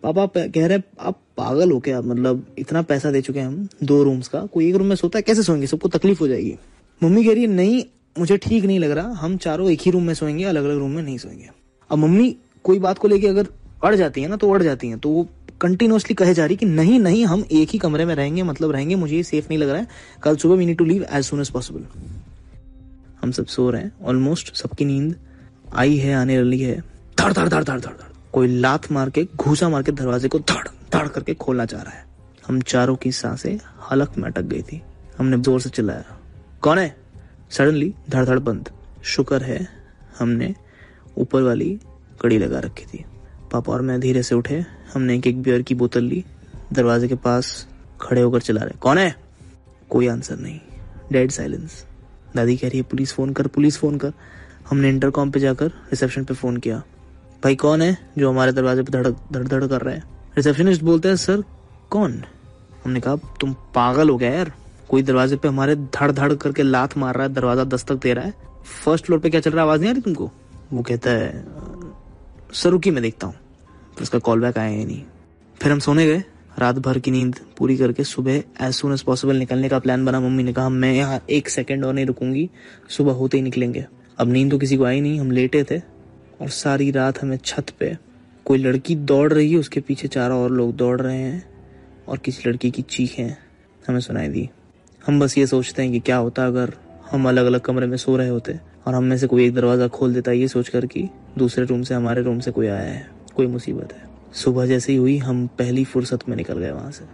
पापा कह रहे आप पागल हो क्या, मतलब इतना पैसा दे चुके हैं हम 2 रूम्स का, कोई एक रूम में सोता है, कैसे सोएंगे, सबको तकलीफ हो जाएगी। मम्मी कह रही है नहीं मुझे ठीक नहीं लग रहा, हम चारों एक ही रूम में सोएंगे, अलग अलग रूम में नहीं सोएंगे। अब मम्मी कोई बात को लेके अगर अड़ जाती है ना तो अड़ जाती है, तो वो कंटिन्यूअसली कहे जा रही कि नहीं नहीं हम एक ही कमरे में रहेंगे, मतलब रहेंगे, मुझे ये सेफ नहीं लग रहा है, कल सुबह we need to leave as soon as possible. हम सब सो रहे हैं, ऑलमोस्ट सबकी नींद आई है, आने वाली है। धड़ धड़ धड़ धड़ धड़ धड़ कोई लात मार के, घूसा मार के दरवाजे को धड़ धड़ करके खोलना चाह रहा है। हम चारों की सांसें हलक में अटक गई थी। हमने जोर से चिल्लाया, कौन है? सडनली धड़ धड़ बंद। शुक्र है हमने ऊपर वाली कड़ी लगा रखी थी। पापा और मैं धीरे से उठे, हमने एक बियर की बोतल ली, दरवाजे के पास खड़े होकर चिल्ला रहे, कौन है? कोई आंसर नहीं, डेड साइलेंस। दादी कह रही है पुलिस फोन कर, पुलिस फोन कर। हमने इंटरकॉम पे जाकर रिसेप्शन पे फोन किया, भाई कौन है जो हमारे दरवाजे पे धड़ धड़ धड़ कर रहा है? रिसेप्शनिस्ट बोलते हैं सर कौन? हमने कहा तुम पागल हो गया यार, कोई दरवाजे पे हमारे धड़ धड़ करके लात मार रहा है, दरवाजा दस्तक दे रहा है, फर्स्ट फ्लोर पे क्या चल रहा है, आवाज नहीं आ रही तुमको? वो कहता है सर रुकी मैं देखता हूँ। फिर उसका कॉल बैक आया ही नहीं। फिर हम सोने गए, रात भर की नींद पूरी करके सुबह एज सुन एज पॉसिबल निकलने का प्लान बना। मम्मी ने कहा मैं यहाँ 1 सेकंड और नहीं रुकूंगी, सुबह होते ही निकलेंगे। अब नींद तो किसी को आई नहीं, हम लेटे थे और सारी रात हमें छत पे कोई लड़की दौड़ रही है, उसके पीछे 4 और लोग दौड़ रहे हैं और किसी लड़की की चीखें हमें सुनाई दी। हम बस ये सोचते हैं कि क्या होता अगर हम अलग अलग कमरे में सो रहे होते और हम में से कोई एक दरवाजा खोल देता, ये सोचकर कि दूसरे रूम से हमारे रूम से कोई आया है, कोई मुसीबत है। सुबह जैसे ही हुई हम पहली फुर्सत में निकल गए वहां से।